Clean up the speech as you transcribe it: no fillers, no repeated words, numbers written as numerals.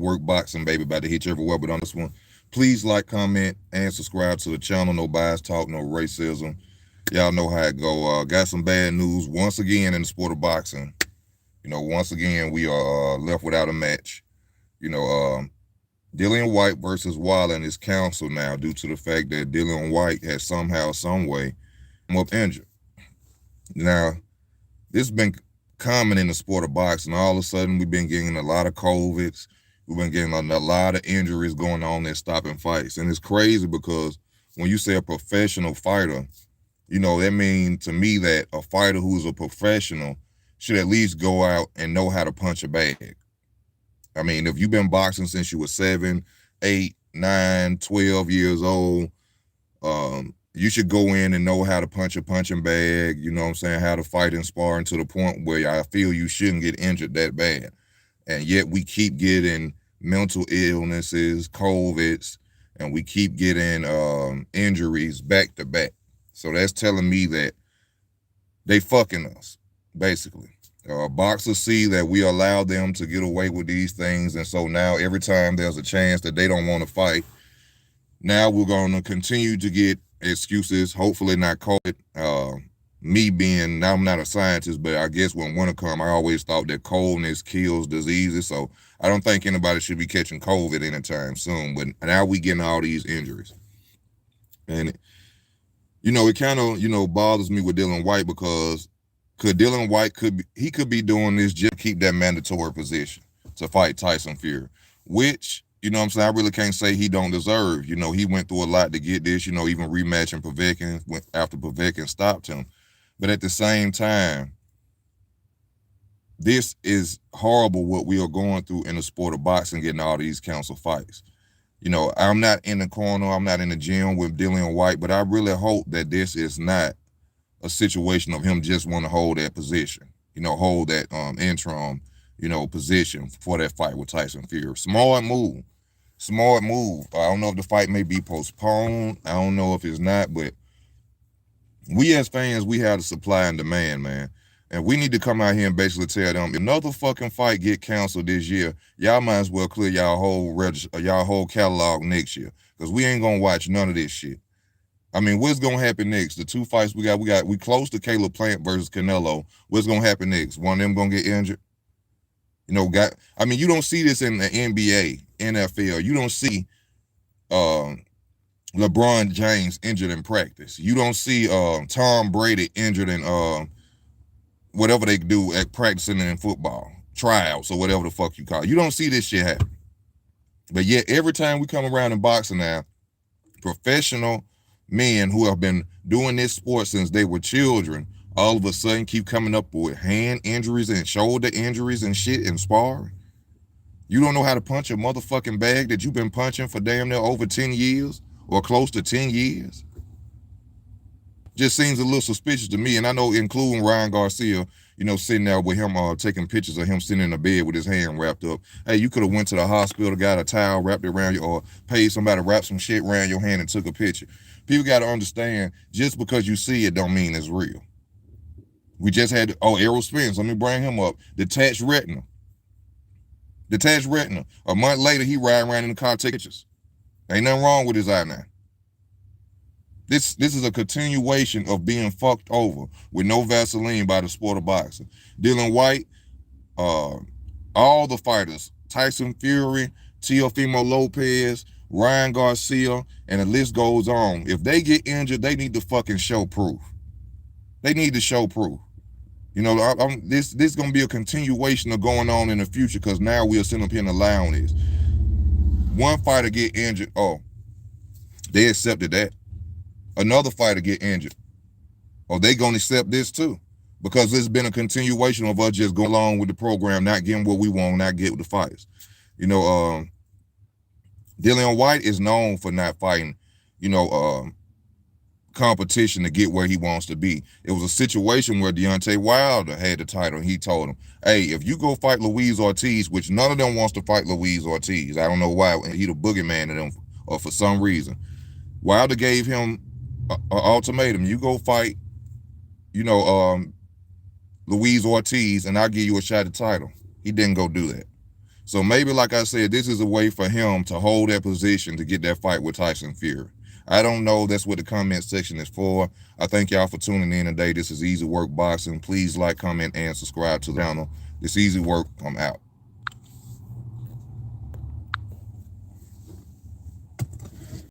Network Boxing, baby. About to hit you everywhere, but on this one, please like, comment, and subscribe to the channel. No bias talk, no racism. Y'all know how it go. Got some bad news once again in the sport of boxing. Once again, we are left without a match. Dyllian Whyte versus Wallin is canceled now due to the fact that Dyllian Whyte has somehow, some way, come up injured. Now, this has been common in the sport of boxing. All of a sudden, we've been getting a lot of COVIDs. We've been getting a lot of injuries going on that's stopping fights. And it's crazy because when you say a professional fighter, that means to me that a fighter who's a professional should at least go out and know how to punch a bag. I mean, if you've been boxing since you were 7, 8, 9, 12 years old, you should go in and know how to punch a punching bag, how to fight and sparring to the point where I feel you shouldn't get injured that bad. And yet we keep getting mental illnesses, COVIDs, and we keep getting injuries back to back. So that's telling me that they fucking us, basically. Boxers see that we allow them to get away with these things, and so now every time there's a chance that they don't want to fight, now we're going to continue to get excuses, hopefully not COVID. Now I'm not a scientist, but I guess when winter comes, I always thought that coldness kills diseases, so I don't think anybody should be catching COVID anytime soon, but now we getting all these injuries. And, it kind of, bothers me with Dyllian Whyte because Dyllian Whyte could be doing this just to keep that mandatory position to fight Tyson Fury, which, I really can't say he don't deserve. He went through a lot to get this, even rematching Povetkin after Povetkin stopped him. But at the same time, this is horrible what we are going through in the sport of boxing, getting all these council fights. I'm not in the corner, I'm not in the gym with Dyllian Whyte, but I really hope that this is not a situation of him just want to hold that position, hold that interim, position for that fight with Tyson Fury. Smart move. I don't know if the fight may be postponed. I don't know if it's not, but we as fans, we have the supply and demand, man. And we need to come out here and basically tell them, if another fucking fight get canceled this year, y'all might as well clear y'all whole catalog next year, because we ain't gonna watch none of this shit. I mean, what's gonna happen next? The two fights we close to Caleb Plant versus Canelo. What's gonna happen next? One of them gonna get injured? You don't see this in the NBA, NFL. You don't see LeBron James injured in practice. You don't see Tom Brady injured in whatever they do at practicing in football, tryouts or whatever the fuck you call it. You don't see this shit happen. But yet every time we come around in boxing now, professional men who have been doing this sport since they were children all of a sudden keep coming up with hand injuries and shoulder injuries and shit and sparring. You don't know how to punch a motherfucking bag that you've been punching for damn near over 10 years or close to 10 years. Just seems a little suspicious to me. And I know, including Ryan Garcia, sitting there with him, taking pictures of him sitting in the bed with his hand wrapped up. Hey, you could have went to the hospital, got a towel wrapped around you, or paid somebody to wrap some shit around your hand and took a picture. People got to understand, just because you see it don't mean it's real. We just had, Errol Spence, let me bring him up. Detached retina. A month later, he riding around in the car taking pictures. Ain't nothing wrong with his eye now. This is a continuation of being fucked over with no Vaseline by the sport of boxing. Dyllian Whyte, all the fighters, Tyson Fury, Teofimo Lopez, Ryan Garcia, and the list goes on. If they get injured, they need to fucking show proof. They need to show proof. This is going to be a continuation of going on in the future, because now we're sitting up here and allowing this. One fighter get injured, they accepted that. Another fighter get injured, they going to accept this too, because it's been a continuation of us just going along with the program, not getting what we want, not getting the fights. Dyllian Whyte is known for not fighting, competition to get where he wants to be. It was a situation where Deontay Wilder had the title, and he told him, hey, if you go fight Luis Ortiz, which none of them wants to fight Luis Ortiz, I don't know why, he the boogeyman of them, or for some reason. Wilder gave him an ultimatum. You go fight, Luis Ortiz, and I'll give you a shot at the title. He didn't go do that. So maybe, like I said, this is a way for him to hold that position to get that fight with Tyson Fury. I don't know. That's what the comment section is for. I thank y'all for tuning in today. This is Easy Work Boxing. Please like, comment, and subscribe to the channel. This Easy Work. I'm out.